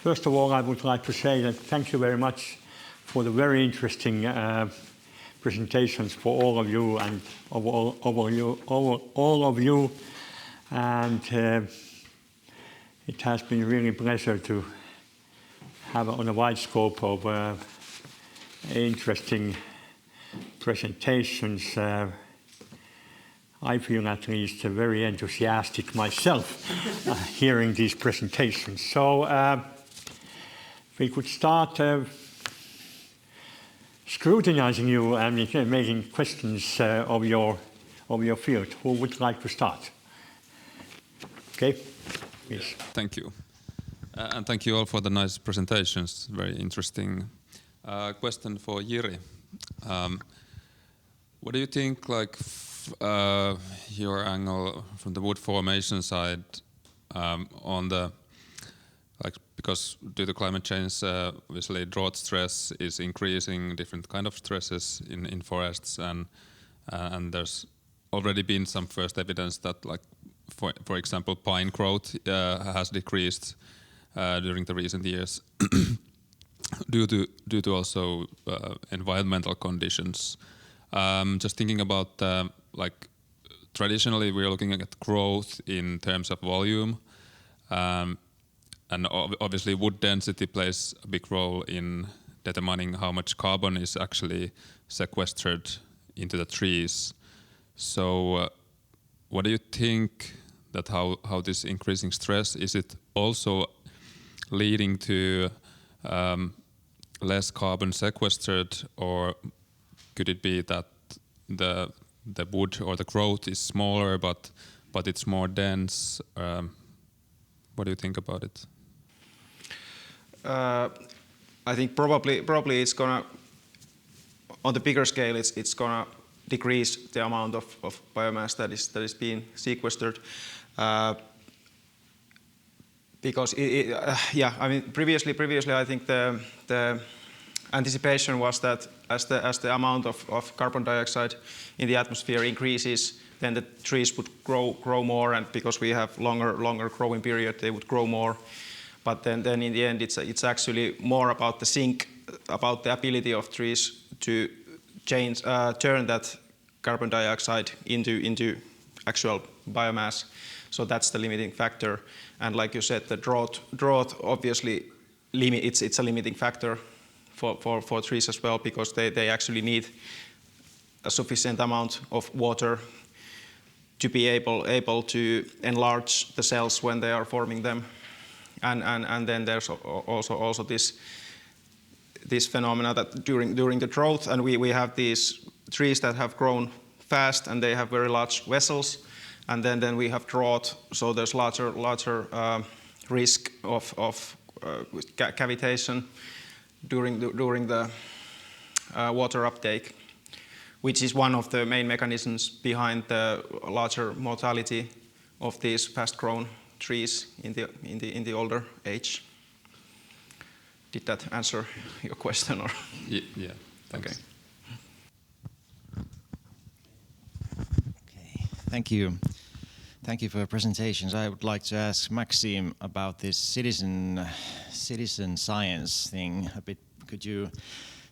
First of all, I would like to say that thank you very much for the very interesting presentations for all of you and all of you. And it has been really a pleasure to have on a wide scope of interesting presentations. I feel at least very enthusiastic myself hearing these presentations. So we could start scrutinizing you and making questions of your field. Who would like to start? Okay, please. Thank you. And thank you all for the nice presentations. Very interesting. Question for Jiri. What do you think, like, your angle from the wood formation side on the, like, because due to climate change, obviously drought stress is increasing, different kind of stresses in forests, and there's already been some first evidence that, like, for example, pine growth has decreased during the recent years due to also environmental conditions. Just thinking about like traditionally we are looking at growth in terms of volume, and obviously wood density plays a big role in determining how much carbon is actually sequestered into the trees. So what do you think that how this increasing stress, is it also leading to less carbon sequestered, or could it be that the wood or the growth is smaller but it's more dense? What do you think about it? I think probably it's gonna, on the bigger scale, it's gonna decrease the amount of biomass that is being sequestered. Because yeah, I mean previously I think the anticipation was that as the amount of carbon dioxide in the atmosphere increases, then the trees would grow more, and because we have longer growing period, they would grow more. But then in the end, it's actually more about the sink, about the ability of trees to turn that carbon dioxide into actual biomass. So that's the limiting factor. And like you said, the drought obviously it's a limiting factor for trees as well, because they actually need a sufficient amount of water to be able to enlarge the cells when they are forming them. And then there's also this phenomena that during the drought, and we have these trees that have grown fast and they have very large vessels, and then we have drought, so there's larger risk of cavitation during the water uptake, which is one of the main mechanisms behind the larger mortality of these fast-grown trees in the older age. Did that answer your question? Or? Yeah. Thanks. Okay. Okay. Thank you. Thank you for your presentations. I would like to ask Maxime about this citizen science thing a bit. Could you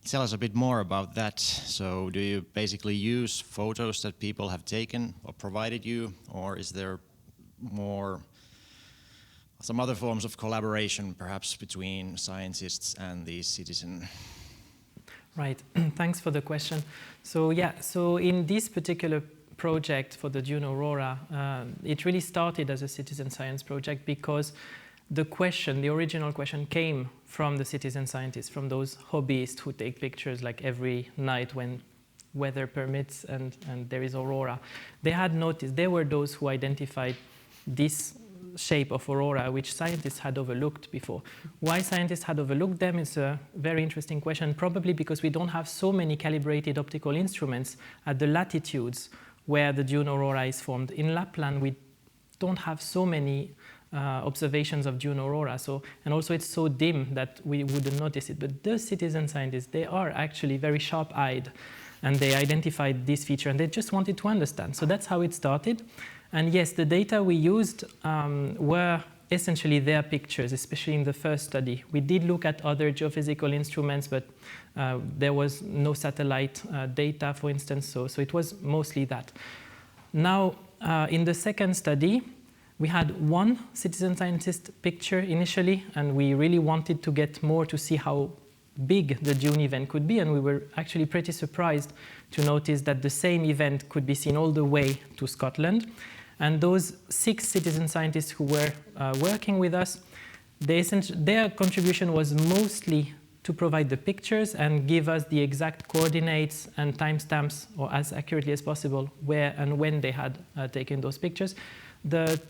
tell us a bit more about that? So do you basically use photos that people have taken or provided you, or is there some other forms of collaboration perhaps between scientists and the citizen? Right, thanks for the question. So yeah, so in this particular project for the Dune Aurora, it really started as a citizen science project because the original question came from the citizen scientists, from those hobbyists who take pictures like every night when weather permits and there is aurora. They had noticed, they were those who identified this shape of aurora, which scientists had overlooked before. Why scientists had overlooked them is a very interesting question, probably because we don't have so many calibrated optical instruments at the latitudes where the Dune Aurora is formed. In Lapland, we don't have so many observations of Dune Aurora, and also it's so dim that we wouldn't notice it. But the citizen scientists, they are actually very sharp-eyed, and they identified this feature, and they just wanted to understand. So that's how it started. And yes, the data we used were essentially their pictures, especially in the first study. We did look at other geophysical instruments, but there was no satellite data, for instance, so it was mostly that. Now, in the second study, we had one citizen scientist picture initially, and we really wanted to get more to see how big the Dune event could be, and we were actually pretty surprised to notice that the same event could be seen all the way to Scotland. And those 6 citizen scientists who were working with us, their contribution was mostly to provide the pictures and give us the exact coordinates and timestamps, or as accurately as possible, where and when they had taken those pictures. The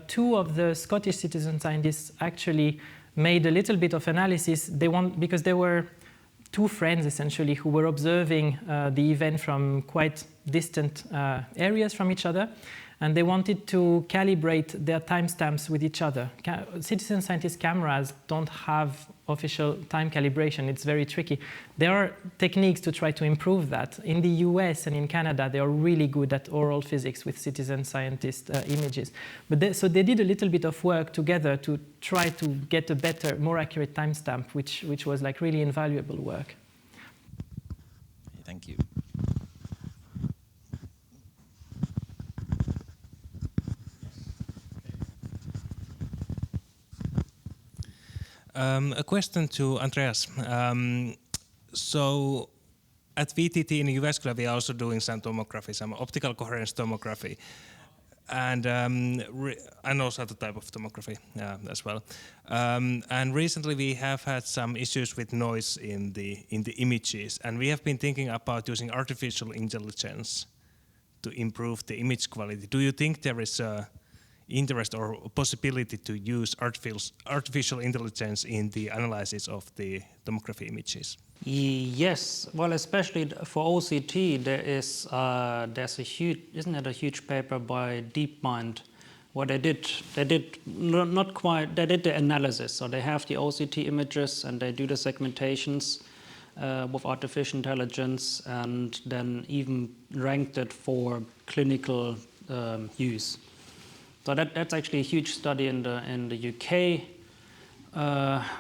2 of the Scottish citizen scientists actually made a little bit of analysis. Because there were 2 friends essentially who were observing the event from quite distant areas from each other, and they wanted to calibrate their timestamps with each other. Citizen scientist cameras don't have official time calibration. It's very tricky. There are techniques to try to improve that. In the US and in Canada, they are really good at oral physics with citizen scientist images. So they did a little bit of work together to try to get a better, more accurate timestamp, which was like really invaluable work. Thank you. A question to Andreas. So at VTT in Jyväskylä, we are also doing some tomography, some optical coherence tomography, and also other type of tomography as well. And recently we have had some issues with noise in the images, and we have been thinking about using artificial intelligence to improve the image quality. Do you think there is a interest or possibility to use artificial intelligence in the analysis of the tomography images? Yes, well, especially for OCT, there's a huge, isn't it a huge paper by DeepMind, where they did the analysis. So they have the OCT images and they do the segmentations with artificial intelligence, and then even ranked it for clinical use. So that's actually a huge study in the UK,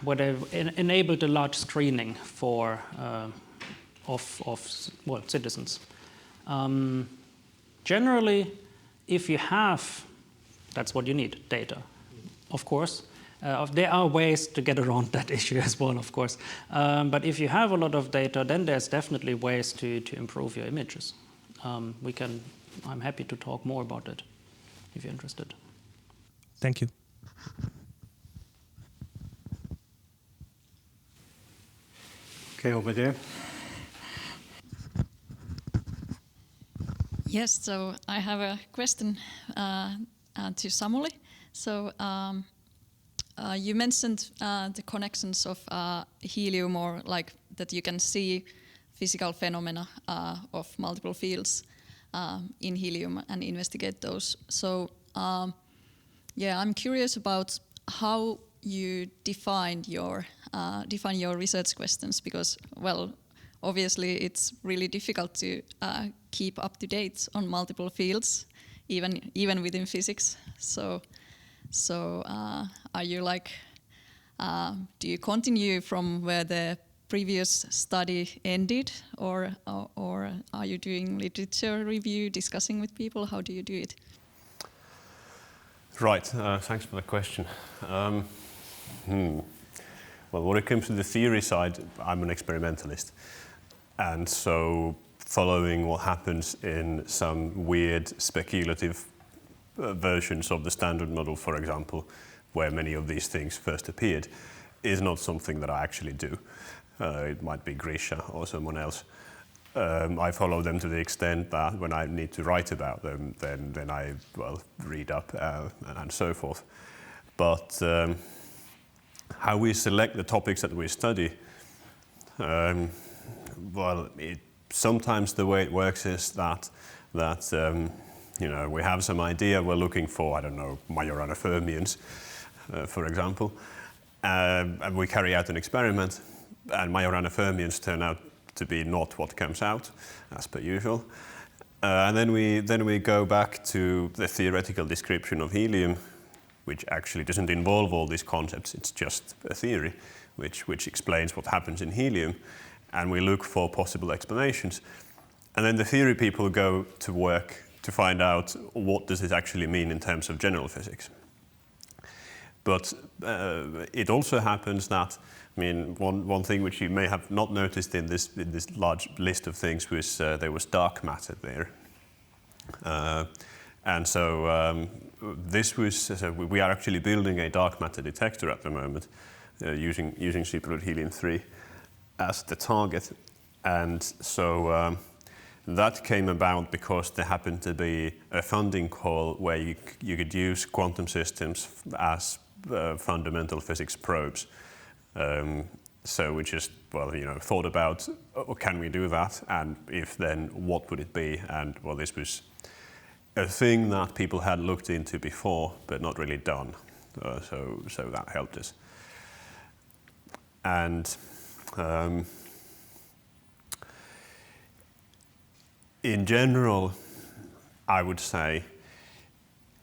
where they've enabled a large screening of citizens. Generally, if you have, that's what you need, data, of course. There are ways to get around that issue as well, of course. But if you have a lot of data, then there's definitely ways to improve your images. I'm happy to talk more about it if you're interested. Thank you. Okay, over there. Yes, so I have a question to Samuli. So you mentioned the connections of helium, or like that you can see physical phenomena of multiple fields in helium and investigate those. So I'm curious about how you define your research questions, because, well, obviously it's really difficult to keep up to date on multiple fields, even within physics. So are you like, do you continue from where the previous study ended, or are you doing literature review, discussing with people? How do you do it? Right, thanks for the question. Well, when it comes to the theory side, I'm an experimentalist. And so following what happens in some weird speculative versions of the standard model, for example, where many of these things first appeared, is not something that I actually do. It might be Grisha or someone else. I follow them to the extent that when I need to write about them, then I read up and so forth. But how we select the topics that we study, sometimes the way it works is that we have some idea we're looking for, I don't know, Majorana fermions, for example, and we carry out an experiment, and Majorana fermions turn out to be not what comes out, as per usual. And then we go back to the theoretical description of helium, which actually doesn't involve all these concepts. It's just a theory which explains what happens in helium, and we look for possible explanations. And then the theory people go to work to find out what does it actually mean in terms of general physics. But it also happens that, I mean, one thing which you may have not noticed in this large list of things was there was dark matter there. And so this was, so we are actually building a dark matter detector at the moment using superfluid helium-3 as the target. And so that came about because there happened to be a funding call where you could use quantum systems as fundamental physics probes. So we just, well, you know, thought about, can we do that? And if then, what would it be? And well, this was a thing that people had looked into before, but not really done. So that helped us. And in general, I would say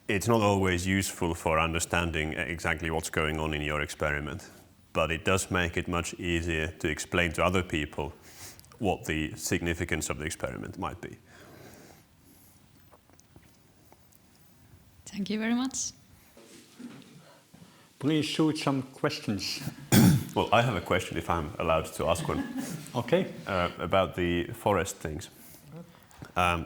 it's not always useful for understanding exactly what's going on in your experiment, but it does make it much easier to explain to other people what the significance of the experiment might be. Thank you very much. Please shoot some questions. Well, I have a question, if I'm allowed to ask one. Okay. About the forest things.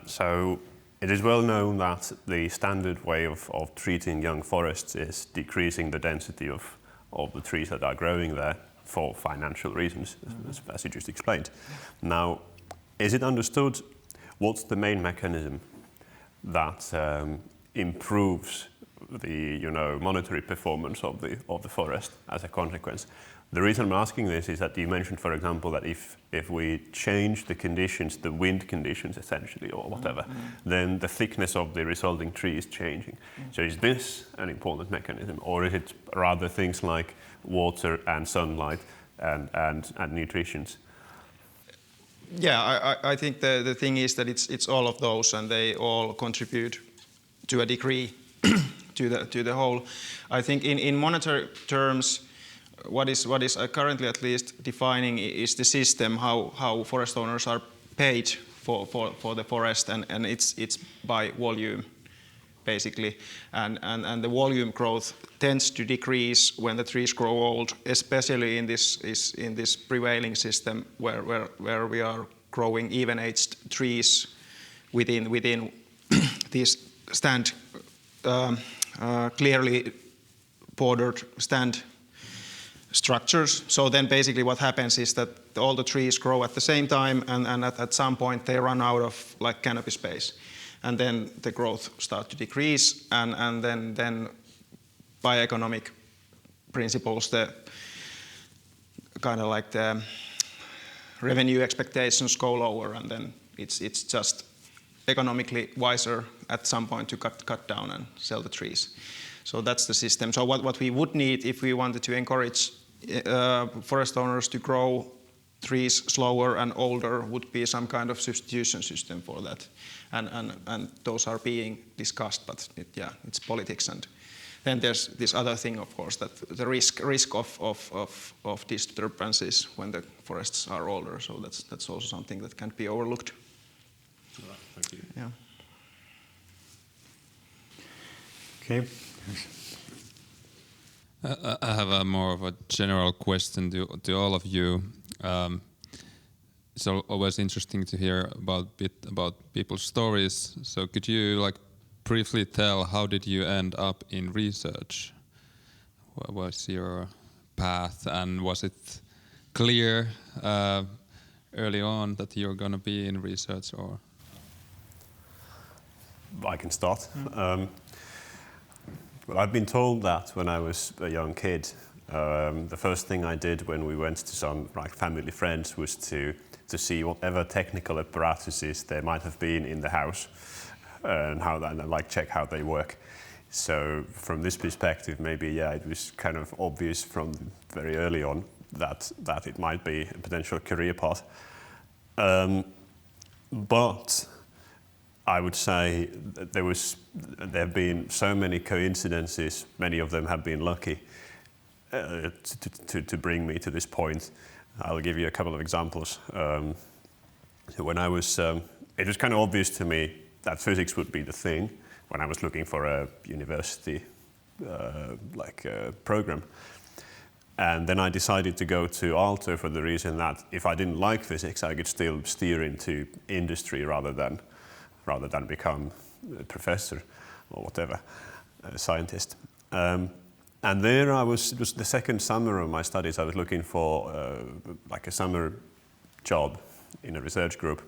So it is well known that the standard way of treating young forests is decreasing the density of the trees that are growing there for financial reasons, as you just explained. Now, is it understood what's the main mechanism that improves the monetary performance of the forest as a consequence? The reason I'm asking this is that you mentioned, for example, that if we change the conditions, the wind conditions essentially, or whatever, then the thickness of the resulting tree is changing. So is this an important mechanism, or is it rather things like water and sunlight and nutrition? Yeah, I think the thing is that it's all of those, and they all contribute to a degree to the whole. I think in monetary terms, what is currently at least defining is the system, how forest owners are paid for the forest, and it's by volume basically, and the volume growth tends to decrease when the trees grow old, especially in this prevailing system where we are growing even-aged trees within these clearly bordered stand structures. So then basically what happens is that all the trees grow at the same time, and at some point they run out of like canopy space, and then the growth starts to decrease, and then by economic principles the kind of like the revenue expectations go lower, and then it's just economically wiser at some point to cut down and sell the trees. So that's the system. So what we would need if we wanted to encourage forest owners to grow trees slower and older would be some kind of substitution system for that. And those are being discussed, but it's politics. And then there's this other thing, of course, that the risk of disturbances when the forests are older. So that's also something that can't be overlooked. All right, thank you. Yeah. Okay. I have a more of a general question to all of you. It's always interesting to hear about people's stories. So could you briefly tell how did you end up in research? What was your path, and was it clear early on that you're going to be in research, or? I can start. Well, I've been told that when I was a young kid, the first thing I did when we went to some family friends was to see whatever technical apparatuses there might have been in the house, and check how they work. So from this perspective, maybe it was kind of obvious from very early on that it might be a potential career path. But I would say that there have been so many coincidences, many of them have been lucky, to bring me to this point. I'll give you a couple of examples. When I was, it was kind of obvious to me that physics would be the thing when I was looking for a university program. And then I decided to go to Aalto for the reason that if I didn't like physics, I could still steer into industry rather than become a professor or whatever, a scientist. And there it was the second summer of my studies. I was looking for like a summer job in a research group.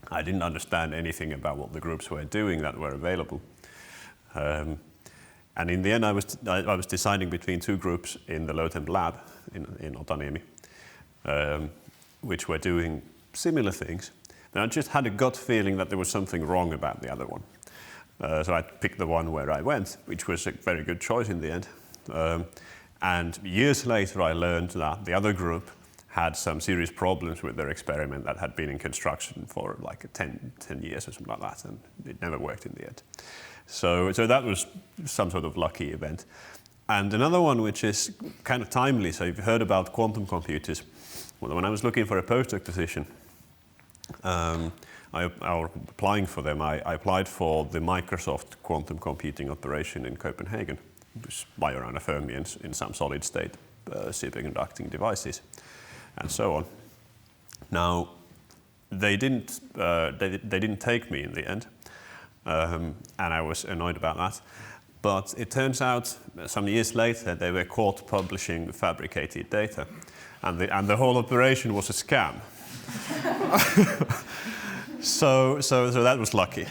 I didn't understand anything about what the groups were doing that were available. And in the end, I was deciding between two groups in the Longterm lab in Otaniemi, which were doing similar things. And I just had a gut feeling that there was something wrong about the other one. So I picked the one where I went, which was a very good choice in the end. And years later, I learned that the other group had some serious problems with their experiment that had been in construction for like 10 years or something like that, and it never worked in the end. So that was some sort of lucky event. And another one which is kind of timely, so you've heard about quantum computers. Well, when I was looking for a postdoc position, applying for them, I applied for the Microsoft quantum computing operation in Copenhagen, which is Majorana Fermi in some solid state superconducting devices, and so on. Now, they didn't take me in the end. And I was annoyed about that. But it turns out, some years later, they were caught publishing fabricated data. And the whole operation was a scam. So that was lucky.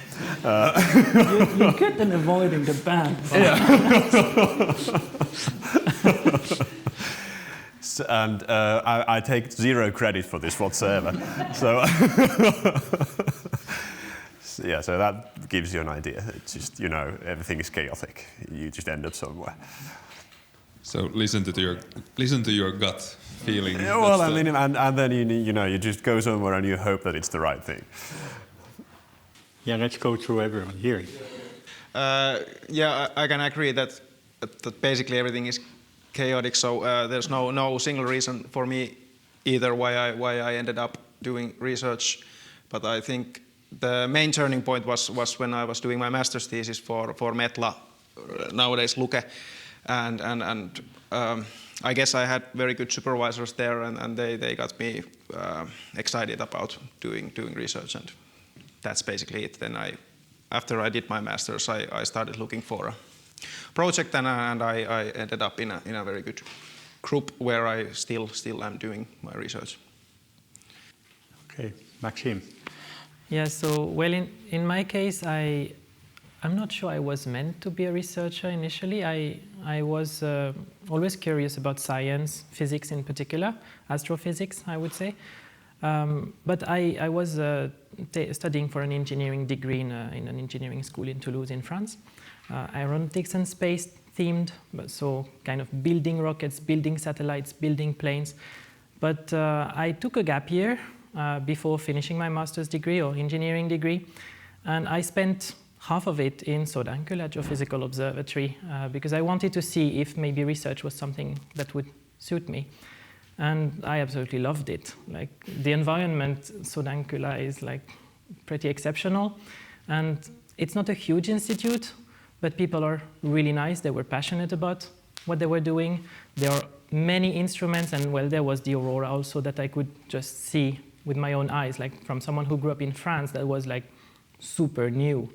You're good at avoiding the ban. And I take zero credit for this whatsoever. Yeah, so that gives you an idea. It's just, everything is chaotic. You just end up somewhere. So listen to your gut feeling. Yeah, well, and then you just go somewhere and you hope that it's the right thing. Yeah, let's go through everyone. Jiri. Yeah, I can agree that basically everything is chaotic. So there's no single reason for me either why I ended up doing research. But I think the main turning point was when I was doing my master's thesis for Metla, nowadays Luke, and I guess I had very good supervisors there, and they got me excited about doing research, and that's basically it. Then after I did my master's, I started looking for a project, and I ended up in a very good group where I still am doing my research. Okay, Maxime. Yeah, so well, in my case, I'm not sure I was meant to be a researcher initially. I was always curious about science, physics in particular, astrophysics, I would say. But I was studying for an engineering degree in an engineering school in Toulouse in France. Aeronautics and space themed, so kind of building rockets, building satellites, building planes. But I took a gap year before finishing my master's degree or engineering degree, and I spent half of it in Sodankylä Geophysical Observatory because I wanted to see if maybe research was something that would suit me. And I absolutely loved it. Like, the environment, Sodankylä, is like pretty exceptional, and it's not a huge institute, but people are really nice. They were passionate about what they were doing. There are many instruments, and well, there was the aurora also that I could just see with my own eyes, like from someone who grew up in France. That was like super new.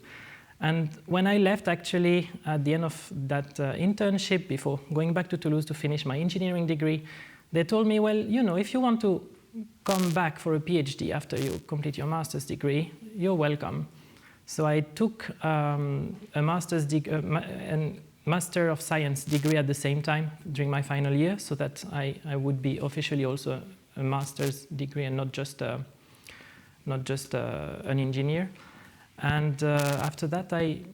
And when I left, actually, at the end of that internship, before going back to Toulouse to finish my engineering degree, they told me, well, if you want to come back for a PhD after you complete your master's degree, you're welcome. So I took a Master of Science degree at the same time during my final year, so that I would be officially also a master's degree and not just an engineer. And after that, I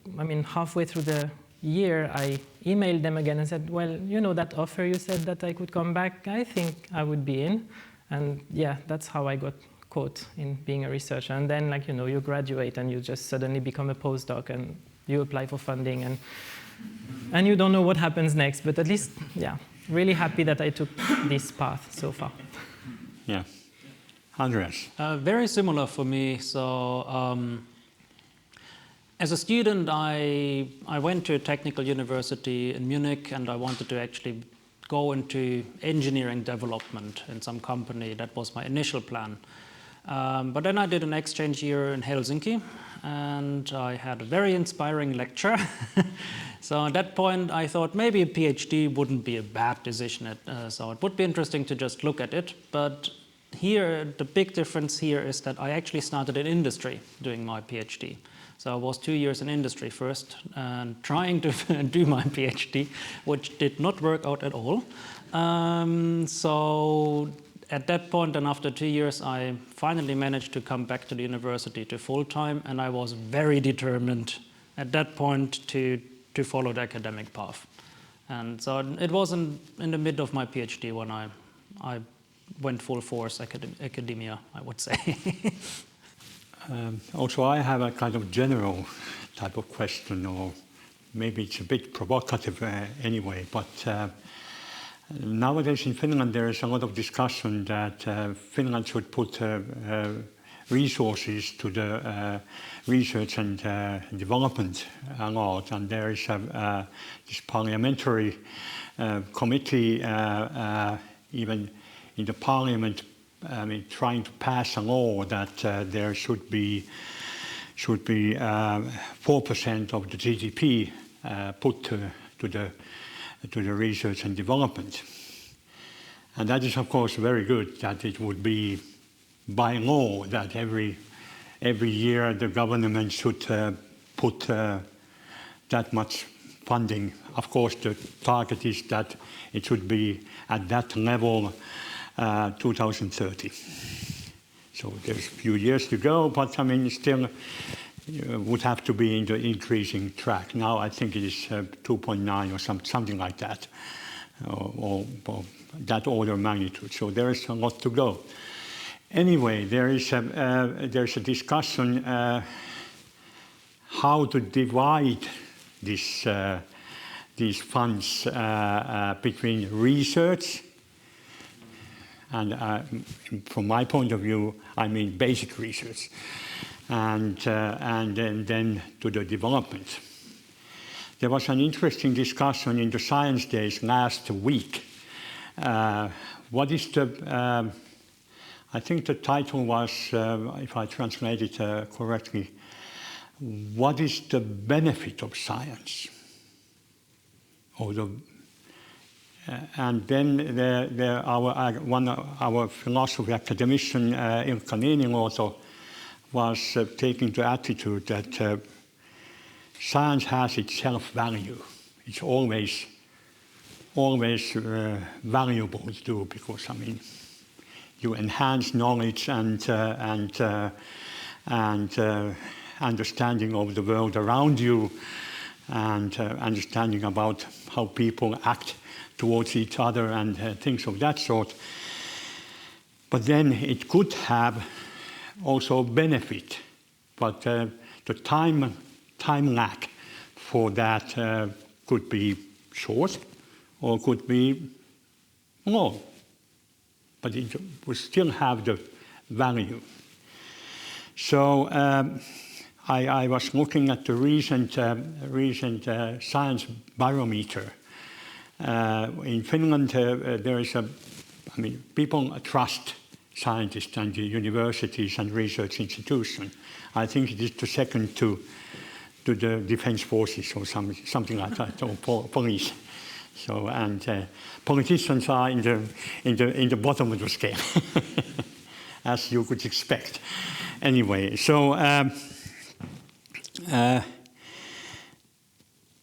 mean, halfway through the year, I emailed them again and said, well, that offer you said that I could come back, I think I would be in. And yeah, that's how I got caught in being a researcher. And then, like, you graduate and you just suddenly become a postdoc and you apply for funding and you don't know what happens next. But at least, yeah, really happy that I took this path so far. Yeah. Andreas. Very similar for me. So as a student, I went to a technical university in Munich, and I wanted to actually go into engineering development in some company. That was my initial plan. But then I did an exchange year in Helsinki, and I had a very inspiring lecture. So at that point, I thought maybe a PhD wouldn't be a bad decision. So it would be interesting to just look at it. But here, the big difference here is that I actually started in industry doing my PhD. So I was 2 years in industry first and trying to do my PhD, which did not work out at all. So at that point, and after 2 years, I finally managed to come back to the university to full-time, and I was very determined at that point to follow the academic path. And so it wasn't in the mid of my PhD when I went full force academia, I would say. Also, I have a kind of general type of question, or maybe it's a bit provocative anyway, but nowadays in Finland there is a lot of discussion that Finland should put resources to the research and development a lot, and there is this parliamentary committee even in the parliament, trying to pass a law that there should be 4% of the GDP put to the research and development, and that is of course very good. That it would be by law that every year the government should put that much funding. Of course, the target is that it should be at that level 2030. So there's a few years to go, but I mean, still would have to be in the increasing track. Now I think it is 2.9 or something like that, or that order of magnitude. So there is a lot to go. Anyway, there's a discussion how to divide these funds between research. And from my point of view, I mean basic research, and then to the development. There was an interesting discussion in the Science Days last week. What is the? I think the title was, if I translate it correctly, what is the benefit of science? Or the and then our philosophy academician, Ilkka Niiniluoto, was taking the attitude that science has its self-value. It's always valuable to do, because I mean, you enhance knowledge and understanding of the world around you, and understanding about how people act towards each other and things of that sort. But then it could have also benefit, but the time lag for that could be short or could be long, but it would still have the value. So I was looking at the recent science barometer. In Finland, there is people trust scientists and the universities and research institutions. I think it is the second to the defense forces or something like that, or police. So, and politicians are in the bottom of the scale, as you could expect. Anyway, so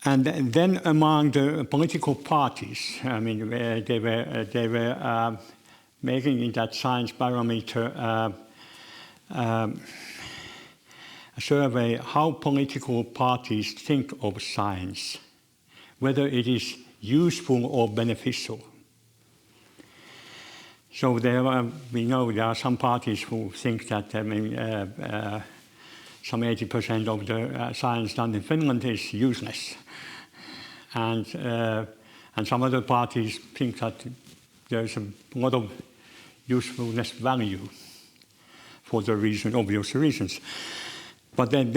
and then among the political parties, I mean, they were making in that science barometer a survey how political parties think of science, whether it is useful or beneficial. So we know there are some parties who think that some 80% of the science done in Finland is useless, and some other parties think that there's a lot of usefulness value for the obvious reasons. But then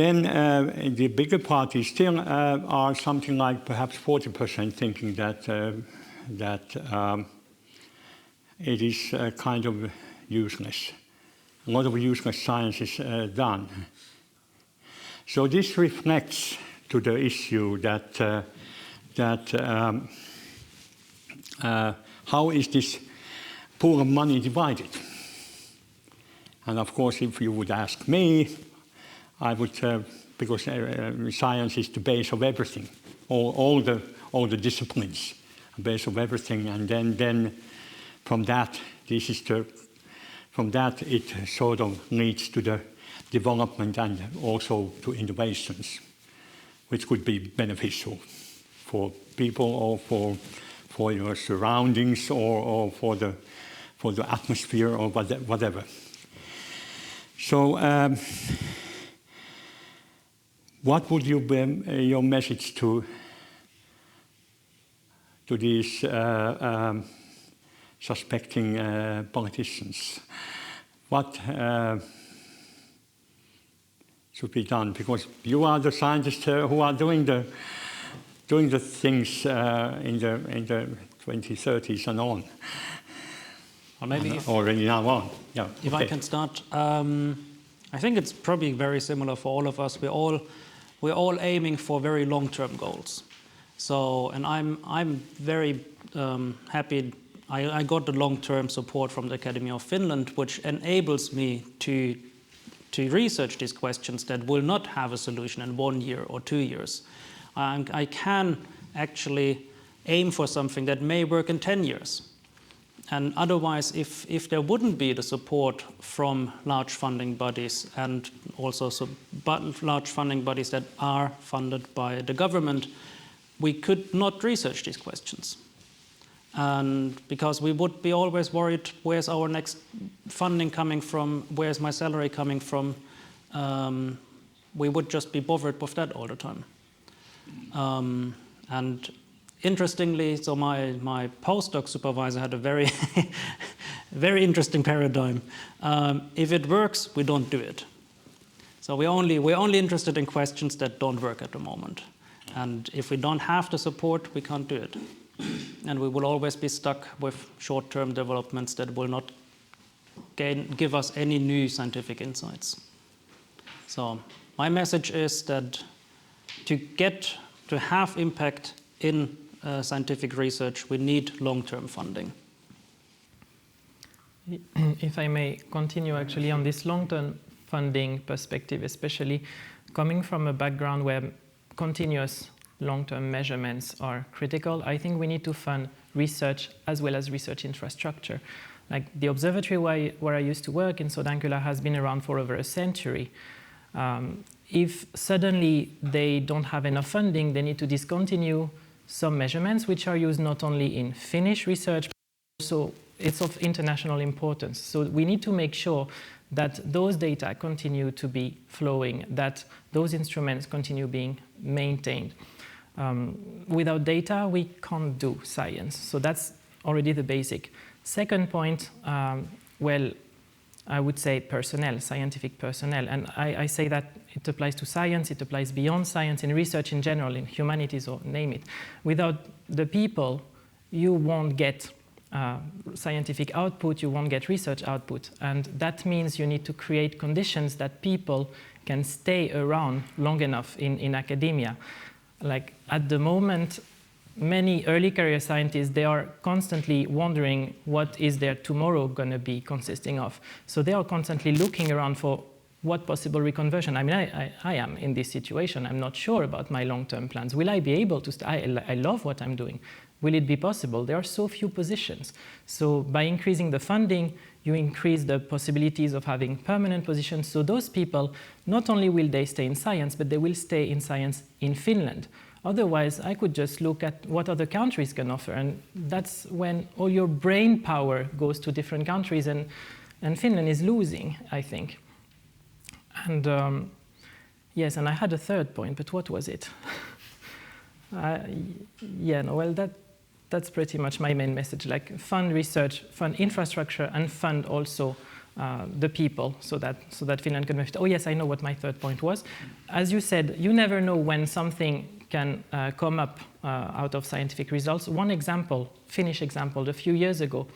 the bigger parties still are something like perhaps 40% thinking that it is kind of useless. A lot of useless science is done. So this reflects to the issue that how is this pool of money divided? And of course, if you would ask me, I would, because science is the base of everything, all the disciplines, the base of everything, and then from that, it sort of leads to the development and also to innovations, which could be beneficial for people or for your surroundings or for the atmosphere or whatever. So, what would you be your message to these suspecting politicians? What should be done? Because you are the scientists who are doing the things in the 2030s and on. Or maybe already now on. Yeah. If I can start, I think it's probably very similar for all of us. We're all aiming for very long-term goals. So, and I'm very happy. I got the long-term support from the Academy of Finland, which enables me to research these questions that will not have a solution in 1 year or 2 years. I can actually aim for something that may work in 10 years. And otherwise, if there wouldn't be the support from large funding bodies and also large funding bodies that are funded by the government, we could not research these questions. And because we would be always worried, where's our next funding coming from? Where's my salary coming from? We would just be bothered with that all the time. And interestingly, so my postdoc supervisor had a very, very interesting paradigm. If it works, we don't do it. So we're only interested in questions that don't work at the moment. And if we don't have the support, we can't do it. And we will always be stuck with short-term developments that will not give us any new scientific insights. So my message is that to have impact in scientific research, we need long-term funding. If I may continue actually on this long-term funding perspective, especially coming from a background where continuous long-term measurements are critical, I think we need to fund research as well as research infrastructure. Like the observatory where I used to work in Sodankylä has been around for over a century. If suddenly they don't have enough funding, they need to discontinue some measurements which are used not only in Finnish research, but also it's of international importance. So we need to make sure that those data continue to be flowing, that those instruments continue being maintained. Without data, we can't do science. So that's already the basic. Second point, well, I would say personnel, scientific personnel. And I say that it applies to science, it applies beyond science, in research in general, in humanities or name it. Without the people, you won't get scientific output, you won't get research output. And that means you need to create conditions that people can stay around long enough in academia. Like at the moment, many early career scientists, they are constantly wondering what is their tomorrow going to be consisting of. So they are constantly looking around for what possible reconversion. I mean, I am in this situation. I'm not sure about my long-term plans. Will I be able to I love what I'm doing. Will it be possible? There are so few positions. So by increasing the funding, you increase the possibilities of having permanent positions. So those people, not only will they stay in science, but they will stay in science in Finland. Otherwise, I could just look at what other countries can offer, and that's when all your brain power goes to different countries, and Finland is losing, I think. And yes, and I had a third point, but what was it? That's pretty much my main message, like fund research, fund infrastructure, and fund also the people so that Finland can benefit. Oh yes, I know what my third point was. As you said, you never know when something can come up out of scientific results. One example, Finnish example, a few years ago,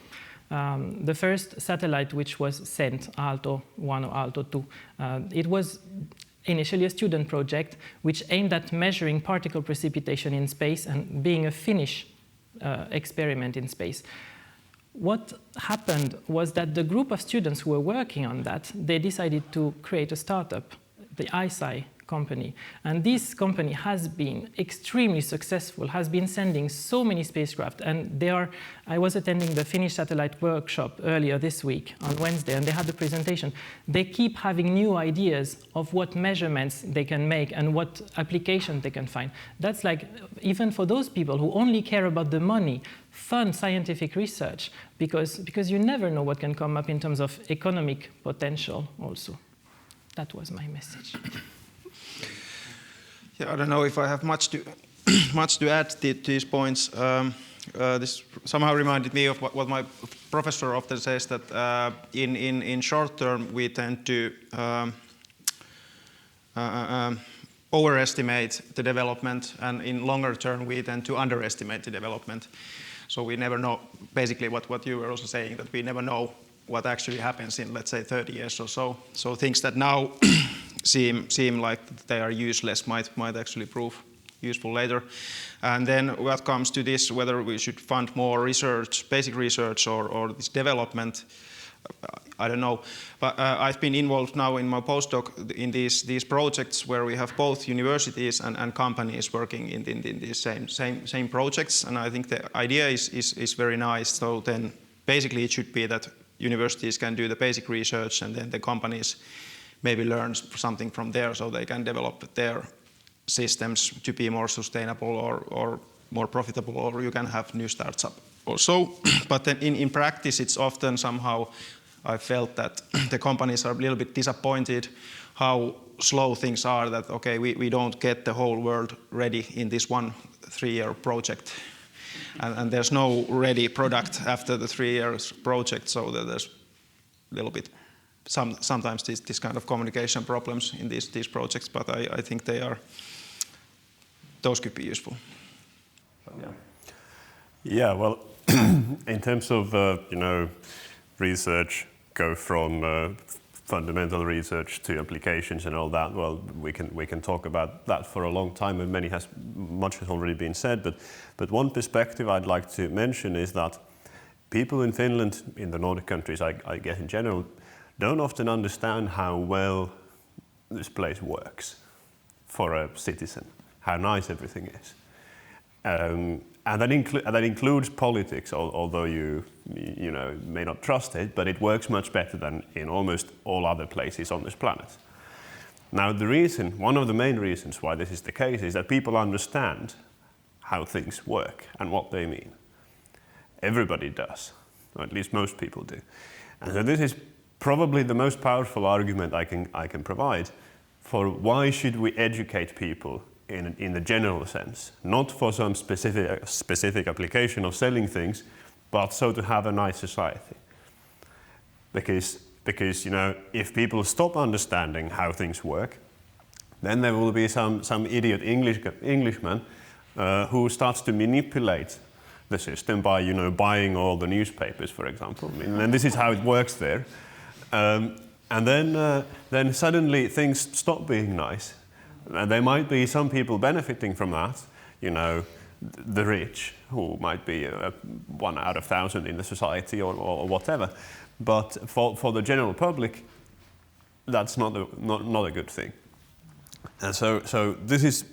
the first satellite which was sent, Aalto 1 or Aalto 2, it was initially a student project which aimed at measuring particle precipitation in space and being a Finnish experiment in space. What happened was that the group of students who were working on that, they decided to create a startup, the ISI company. And this company has been extremely successful, has been sending so many spacecraft. And I was attending the Finnish satellite workshop earlier this week on Wednesday, and they had the presentation. They keep having new ideas of what measurements they can make and what applications they can find. That's like, even for those people who only care about the money, fund scientific research, because you never know what can come up in terms of economic potential also. That was my message. Yeah, I don't know if I have much to add to these points. This somehow reminded me of what my professor often says, that in short term we tend to overestimate the development, and in longer term we tend to underestimate the development. So we never know, basically what you were also saying, that we never know what actually happens in, let's say, 30 years or so. So things that now seem like they are useless might actually prove useful later. And then what comes to this, whether we should fund more research, basic research, or this development, I don't know. But I've been involved now in my postdoc in these projects where we have both universities and companies working in these same projects. And I think the idea is very nice. So then basically it should be that universities can do the basic research, and then the companies maybe learn something from there so they can develop their systems to be more sustainable or more profitable, or you can have new startups also. But then in practice, it's often somehow I felt that the companies are a little bit disappointed how slow things are, that okay, we don't get the whole world ready in this 3-year project. And there's no ready product after the 3 years project, so that there's a little bit sometimes this kind of communication problems in these projects, but I think those could be useful. Yeah, well, in terms of research, go from fundamental research to applications and all that. Well, we can talk about that for a long time, and much has already been said. But one perspective I'd like to mention is that people in Finland, in the Nordic countries, I guess in general, don't often understand how well this place works for a citizen, how nice everything is. And that includes politics, although you may not trust it, but it works much better than in almost all other places on this planet. Now one of the main reasons why this is the case is that people understand how things work and what they mean. Everybody does, or at least most people do. And so this is probably the most powerful argument I can provide for why should we educate people in the general sense, not for some specific application of selling things, but so to have a nice society. Because if people stop understanding how things work, then there will be some idiot Englishman who starts to manipulate the system by buying all the newspapers, for example. And this is how it works there. And then suddenly things stop being nice. And there might be some people benefiting from that, the rich, who might be 1 out of 1,000 in the society or whatever. But for the general public, that's not a good thing. And so this is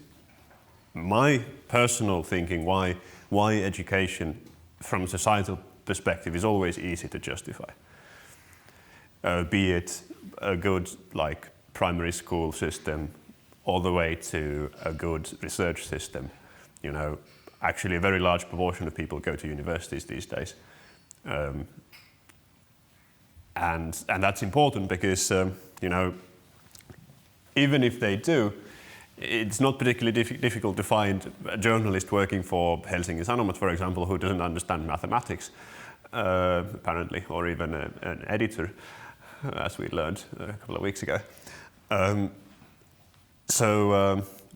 my personal thinking why education from a societal perspective is always easy to justify. Be it a good primary school system, all the way to a good research system, actually a very large proportion of people go to universities these days. And that's important because, even if they do, it's not particularly difficult to find a journalist working for Helsingin Sanomat, for example, who doesn't understand mathematics, apparently, or even an editor, as we learned a couple of weeks ago.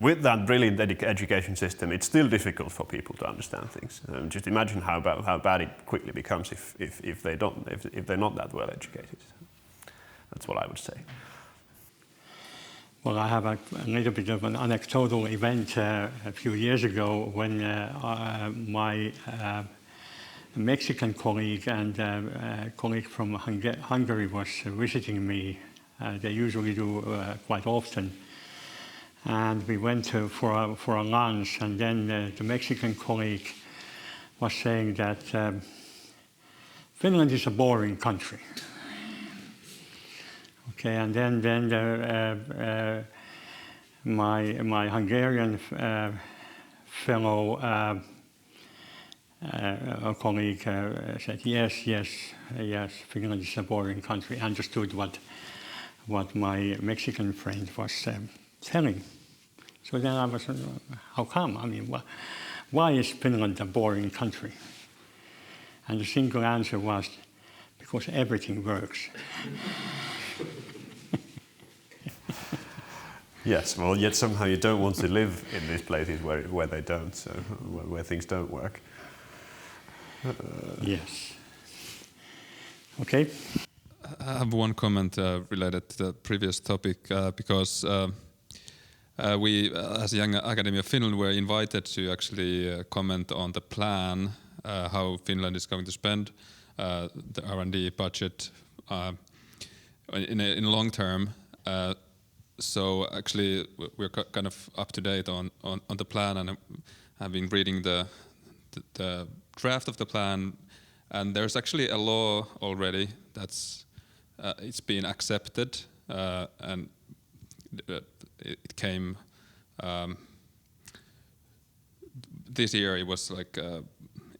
With that brilliant education system, it's still difficult for people to understand things. Just imagine how bad it quickly becomes if they're not that well educated. That's what I would say. Well, I have a little bit of an anecdotal event a few years ago when my Mexican colleague and a colleague from Hungary was visiting me. They usually do quite often. And we went for a lunch, and then the Mexican colleague was saying that Finland is a boring country. Okay, and then my Hungarian fellow colleague said, yes, Finland is a boring country. Understood what my Mexican friend was telling. So then I was, how come? I mean, why is Finland a boring country? And the single answer was, because everything works. Yes, well, yet somehow you don't want to live in these places where they don't, so where things don't work. Yes. Okay. I have one comment related to the previous topic because we, as Young Academy of Finland, were invited to actually comment on the plan, how Finland is going to spend the R&D budget in long term. So actually, we're kind of up to date on the plan, and I've been reading the draft of the plan, and there's actually a law already that's it's been accepted, and it came this year. It was like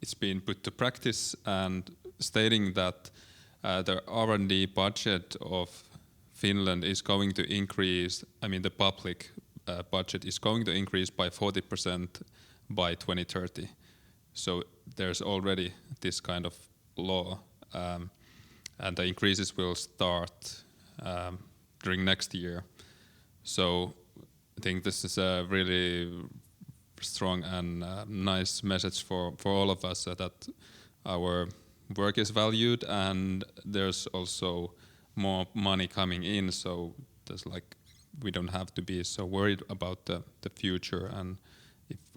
it's been put to practice, and stating that the R&D budget of Finland is going to increase. I mean, the public budget is going to increase by 40% by 2030. So there's already this kind of law, and the increases will start during next year. So I think this is a really strong and nice message for all of us that our work is valued, and there's also more money coming in, so there's we don't have to be so worried about the future, and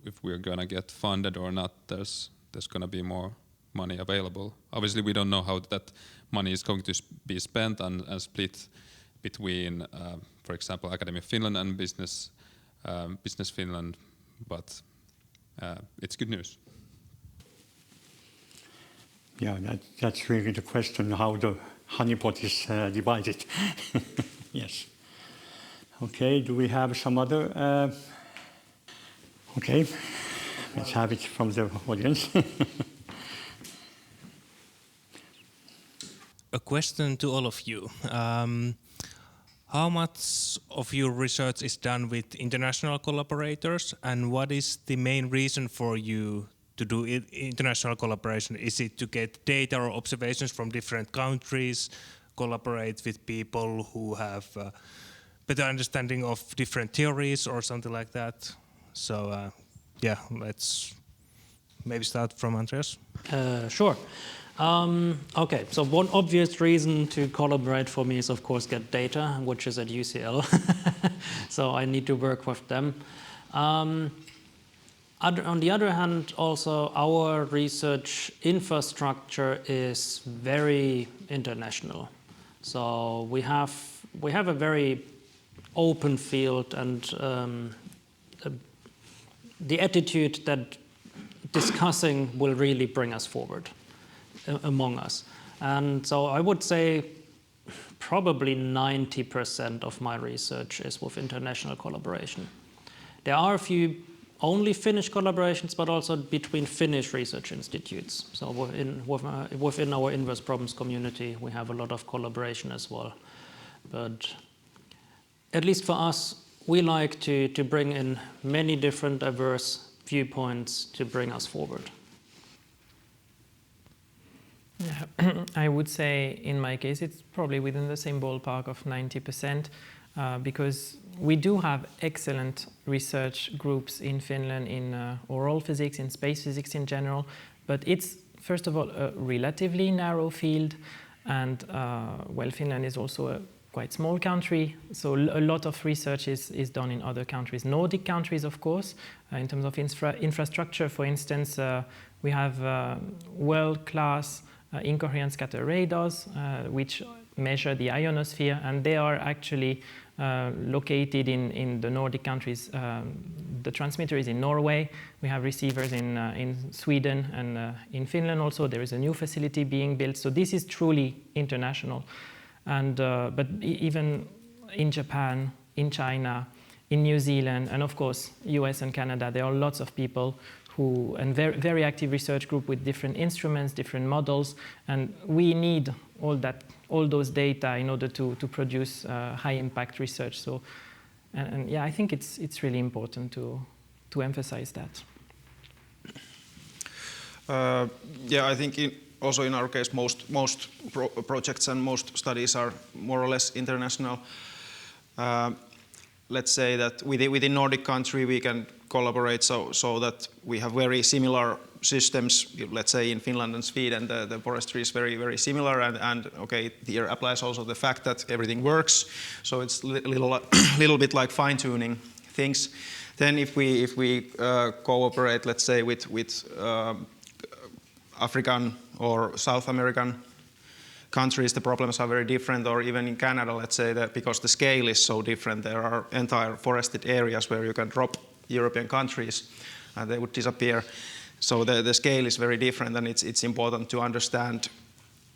if we're gonna get funded or not, there's gonna be more money available. Obviously, we don't know how that money is going to be spent and split between, for example, Academy of Finland and Business Finland, but it's good news. Yeah, that's really the question, how the honeypot is divided. Yes. Okay, do we have some other? Okay, let's have it from the audience. A question to all of you. How much of your research is done with international collaborators, and what is the main reason for you to do international collaboration? Is it to get data or observations from different countries, collaborate with people who have better understanding of different theories or something like that? So yeah, let's maybe start from Andreas. Sure. Okay, so one obvious reason to collaborate for me is, of course, get data, which is at UCL. So I need to work with them. On the other hand, also our research infrastructure is very international. So we have a very open field, and the attitude that discussing will really bring us forward among us. And so I would say probably 90% of my research is with international collaboration. There are a few only Finnish collaborations, but also between Finnish research institutes. So within our inverse problems community, we have a lot of collaboration as well. But at least for us, we like to bring in many different diverse viewpoints to bring us forward. Yeah, I would say in my case it's probably within the same ballpark of 90%, because we do have excellent research groups in Finland in oral physics, in space physics in general, but it's first of all a relatively narrow field, and well, Finland is also a quite small country, so a lot of research is done in other countries. Nordic countries, of course, in terms of infrastructure, for instance, we have world-class incoherent scatter radars, which measure the ionosphere, and they are actually located in the Nordic countries. The transmitter is in Norway. We have receivers in Sweden and in Finland also. There is a new facility being built, so this is truly international. And but even in Japan, in China, in New Zealand, and of course US and Canada, there are lots of people who, and very active research group with different instruments, different models, and we need all those data in order to produce high impact research. So, and yeah, I think it's really important to emphasize that. Yeah, I think also in our case, most projects and most studies are more or less international. Let's say that within Nordic country we can collaborate so that we have very similar systems. Let's say in Finland and Sweden the forestry is very similar, and okay, here applies also the fact that everything works. So it's little bit like fine-tuning things. Then if we cooperate, let's say with African or South American countries, the problems are very different, or even in Canada, let's say that because the scale is so different, there are entire forested areas where you can drop European countries and they would disappear. So the scale is very different, and it's important to understand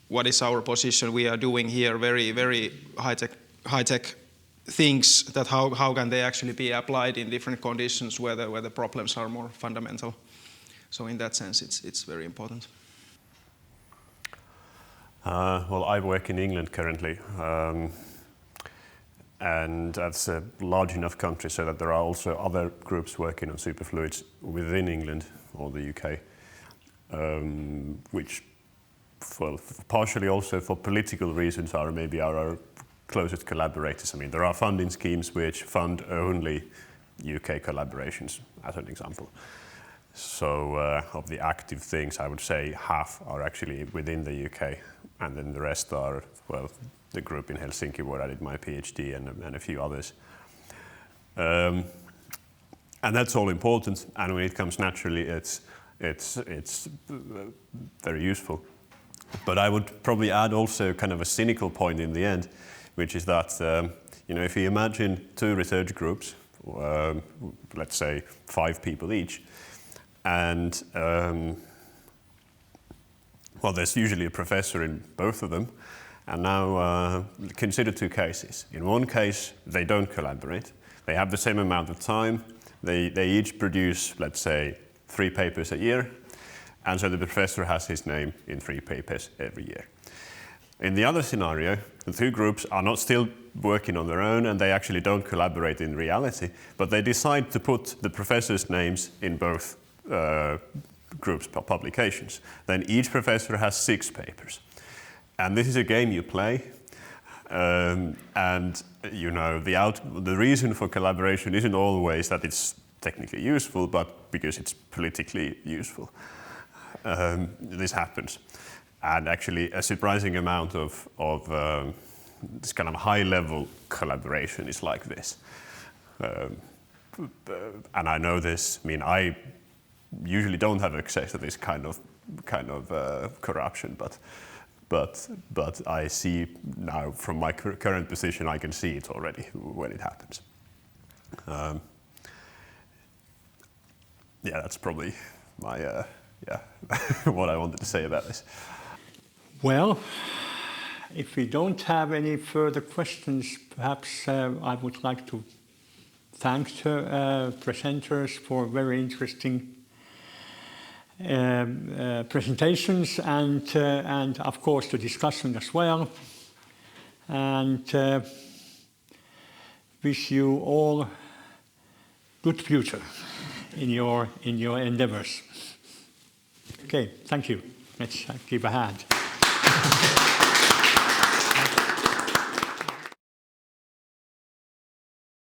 what is our position. We are doing here very high-tech things, that how can they actually be applied in different conditions where the problems are more fundamental. So in that sense, it's very important. Well, I work in England currently, and that's a large enough country so that there are also other groups working on superfluids within England or the UK, which, well, partially also for political reasons are maybe our closest collaborators. I mean, there are funding schemes which fund only UK collaborations, as an example. So of the active things, I would say half are actually within the UK, and then the rest are, well, the group in Helsinki where I did my PhD and a few others. And that's all important, and when it comes naturally, it's very useful. But I would probably add also kind of a cynical point in the end, which is that, if you imagine two research groups, let's say 5 people each, and well, there's usually a professor in both of them. And now consider 2 cases. In one case, they don't collaborate. They have the same amount of time. They each produce, let's say, 3 papers a year. And so the professor has his name in 3 papers every year. In the other scenario, the 2 groups are not still working on their own, and they actually don't collaborate in reality, but they decide to put the professors' names in both groups' publications. Then each professor has 6 papers. And this is a game you play, and the reason for collaboration isn't always that it's technically useful, but because it's politically useful. This happens, and actually a surprising amount of this kind of high-level collaboration is like this. And I know this. I mean, I usually don't have access to this kind of corruption, but I see now from my current position, I can see it already when it happens. Yeah, that's probably my what I wanted to say about this. Well, if we don't have any further questions, perhaps I would like to thank the presenters for very interesting presentations and of course the discussion as well. And wish you all good future in your endeavors. Okay, thank you. Let's give a hand.